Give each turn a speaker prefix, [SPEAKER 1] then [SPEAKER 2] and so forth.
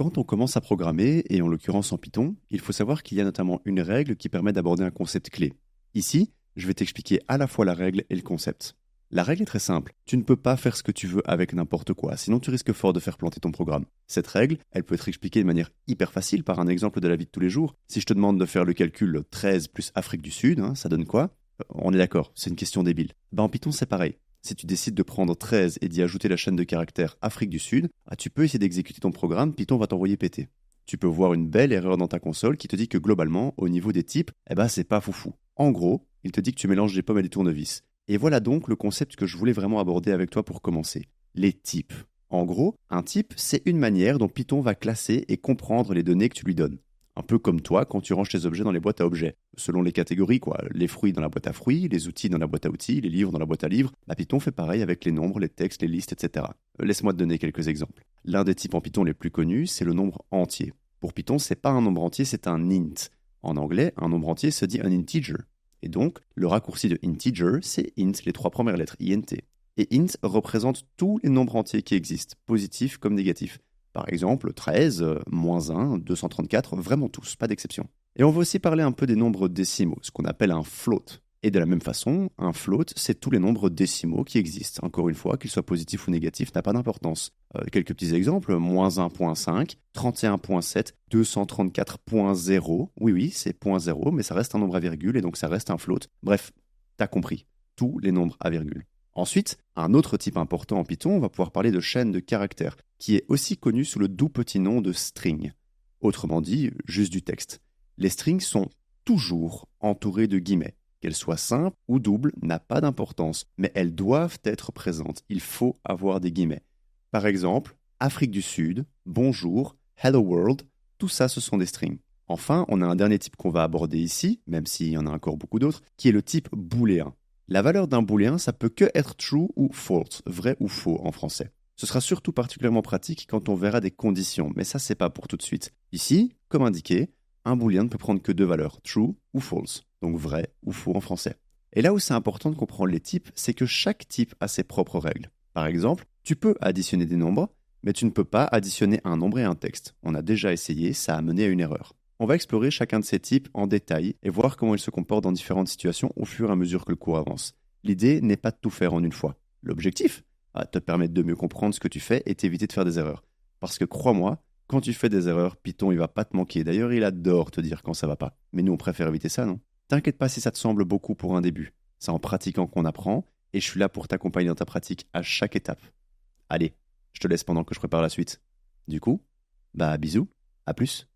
[SPEAKER 1] Quand on commence à programmer, et en l'occurrence en Python, il faut savoir qu'il y a notamment une règle qui permet d'aborder un concept clé. Ici, je vais t'expliquer à la fois la règle et le concept. La règle est très simple, tu ne peux pas faire ce que tu veux avec n'importe quoi, sinon tu risques fort de faire planter ton programme. Cette règle, elle peut être expliquée de manière hyper facile par un exemple de la vie de tous les jours. Si je te demande de faire le calcul 13 plus Afrique du Sud, ça donne quoi? On est d'accord, c'est une question débile. En Python c'est pareil. Si tu décides de prendre 13 et d'y ajouter la chaîne de caractères Afrique du Sud, tu peux essayer d'exécuter ton programme, Python va t'envoyer péter. Tu peux voir une belle erreur dans ta console qui te dit que globalement, au niveau des types, c'est pas foufou. En gros, il te dit que tu mélanges des pommes et des tournevis. Et voilà donc le concept que je voulais vraiment aborder avec toi pour commencer. Les types. En gros, un type, c'est une manière dont Python va classer et comprendre les données que tu lui donnes. Un peu comme toi quand tu ranges tes objets dans les boîtes à objets. Selon les catégories, quoi. Les fruits dans la boîte à fruits, les outils dans la boîte à outils, les livres dans la boîte à livres. Python fait pareil avec les nombres, les textes, les listes, etc. Laisse-moi te donner quelques exemples. L'un des types en Python les plus connus, c'est le nombre entier. Pour Python, c'est pas un nombre entier, c'est un int. En anglais, un nombre entier se dit un integer. Et donc, le raccourci de integer, c'est int, les 3 premières lettres, int. Et int représente tous les nombres entiers qui existent, positifs comme négatifs. Par exemple, 13, moins 1, 234, vraiment tous, pas d'exception. Et on va aussi parler un peu des nombres décimaux, ce qu'on appelle un float. Et de la même façon, un float, c'est tous les nombres décimaux qui existent. Encore une fois, qu'ils soient positifs ou négatifs, n'a pas d'importance. Quelques petits exemples, moins 1.5, 31.7, 234.0. Oui, c'est 0, mais ça reste un nombre à virgule et donc ça reste un float. Bref, t'as compris, tous les nombres à virgule. Ensuite, un autre type important en Python, on va pouvoir parler de chaîne de caractères, qui est aussi connu sous le doux petit nom de string. Autrement dit, juste du texte. Les strings sont toujours entourés de guillemets. Qu'elles soient simples ou doubles n'a pas d'importance, mais elles doivent être présentes. Il faut avoir des guillemets. Par exemple, Afrique du Sud, bonjour, hello world, tout ça ce sont des strings. Enfin, on a un dernier type qu'on va aborder ici, même s'il y en a encore beaucoup d'autres, qui est le type booléen. La valeur d'un booléen, ça peut que être true ou false, vrai ou faux en français. Ce sera surtout particulièrement pratique quand on verra des conditions, mais ça c'est pas pour tout de suite. Ici, comme indiqué, un booléen ne peut prendre que 2 valeurs, true ou false, donc vrai ou faux en français. Et là où c'est important de comprendre les types, c'est que chaque type a ses propres règles. Par exemple, tu peux additionner des nombres, mais tu ne peux pas additionner un nombre et un texte. On a déjà essayé, ça a mené à une erreur. On va explorer chacun de ces types en détail et voir comment ils se comportent dans différentes situations au fur et à mesure que le cours avance. L'idée n'est pas de tout faire en une fois. L'objectif, te permettre de mieux comprendre ce que tu fais et t'éviter de faire des erreurs. Parce que crois-moi, quand tu fais des erreurs, Python il va pas te manquer. D'ailleurs, il adore te dire quand ça va pas. Mais nous on préfère éviter ça, non? T'inquiète pas si ça te semble beaucoup pour un début. C'est en pratiquant qu'on apprend et je suis là pour t'accompagner dans ta pratique à chaque étape. Allez, je te laisse pendant que je prépare la suite. Du coup, bisous, à plus.